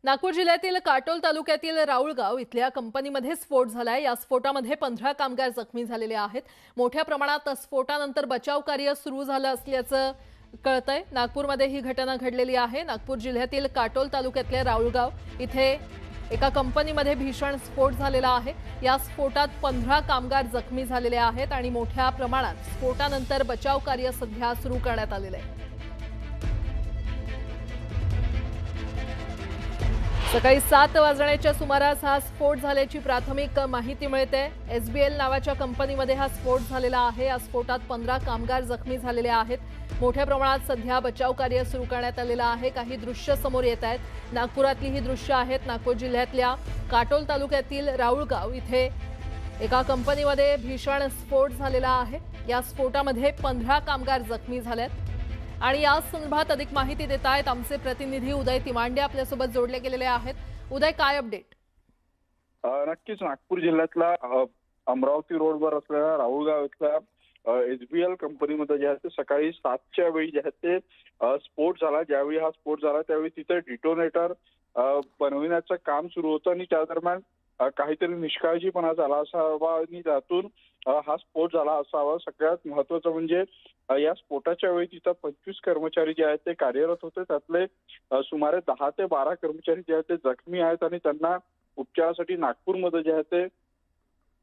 नागपूर जिल्ह्यातील काटोल तालुक्यातील राऊळगाव इथल्या कंपनीमध्ये स्फोट झालाय। या स्फोटामध्ये 15 कामगार जखमी झालेले आहेत। मोठ्या प्रमाणात स्फोटानंतर बचाव कार्य सुरू झालं असल्याचं कळतंय। नागपूरमध्ये ही घटना घडलेली आहे। नागपूर जिल्ह्यातील काटोल तालुक्यातल्या राऊळगाव इथे एका कंपनीमध्ये भीषण स्फोट झालेला आहे। या स्फोटात 15 कामगार जखमी झालेले आहेत आणि मोठ्या प्रमाणात स्फोटानंतर बचाव कार्य सध्या सुरू करण्यात आलेलं आहे। सकाळी 7 वाजण्याच्या सुमारास हा स्फोट झाल्याची प्राथमिक माहिती मिळते। SBL नावाच्या कंपनीमध्ये हा स्फोट झालेला आहे। या स्फोटात 15 कामगार जखमी झालेले आहेत। मोठ्या प्रमाणात सध्या बचाव कार्य सुरू करण्यात आलेलं आहे। काही दृश्य समोर येत आहेत। नागपुरातली ही दृश्य आहेत। नागपूर जिल्ह्यातल्या काटोल तालुक्यातील राऊळगाव इथे एका कंपनीमध्ये भीषण स्फोट झालेला आहे। या स्फोटामध्ये 15 कामगार जखमी झालेत आणि या संदर्भात अधिक माहिती देत आहेत आमचे प्रतिनिधी उदय तिमांडे आपल्यासोबत जोडले गेलेले आहेत। उदय, काय अपडेट? नक्कीच नागपूर जिल्ह्यातला अमरावती रोडवर असलेल्या राहुलगाव इथल्या SBL कंपनीमध्ये जे आहे ते सकाळी 7च्या वेळी जे आहे ते स्फोट झाला। ज्यावेळी हा स्फोट झाला त्यावेळी तिथे डिटोनेटर बनविण्याचं काम सुरू होतं आणि त्या दरम्यान काहीतरी निष्काळजीपणा झाला असावा आणि त्यातून हा स्फोट झाला असावा। सगळ्यात महत्त्वाचं म्हणजे या स्फोटाच्या वेळी तिथं 25 कर्मचारी जे आहेत ते कार्यरत होते। त्यातले सुमारे 10 ते 12 कर्मचारी जे आहेत ते जखमी आहेत आणि त्यांना उपचारासाठी नागपूरमध्ये जे आहे ते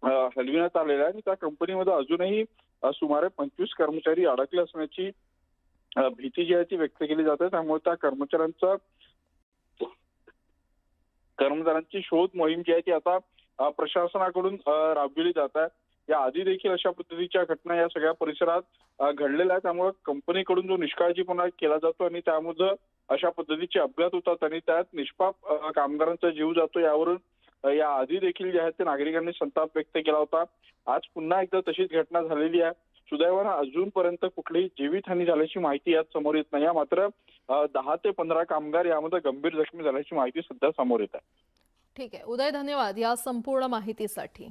हलविण्यात आलेलं आहे आणि त्या कंपनीमध्ये अजूनही सुमारे 25 कर्मचारी अडकले असण्याची भीती जी आहे ती व्यक्त केली जाते। त्यामुळे त्या कर्मचाऱ्यांची शोध मोहीम जी आहे ती आता प्रशासनाकडून राबविली जात आहे। या आधी देखील अशा पद्धतीच्या घटना या सगळ्या परिसरात घडलेल्या आहेत। त्यामुळे कंपनीकडून जो निष्काळजीपणा केला जातो आणि त्यामुळे अशा पद्धतीचे अपघात होतात आणि त्यात निष्पाप कामगारांचा जीव जातो, यावरून या आधी देखील जे आहे ते नागरिकांनी संताप व्यक्त केला होता। आज पुन्हा एकदा तशीच घटना झालेली आहे। सुदैवानं अजूनपर्यंत कुठलीही जीवितहानी झाल्याची माहिती यात समोर येत नाही। मात्र 10 ते 15 कामगार यामध्ये गंभीर जखमी झाल्याची माहिती सध्या समोर येत आहे। ठीक आहे उदय, धन्यवाद या संपूर्ण माहितीसाठी।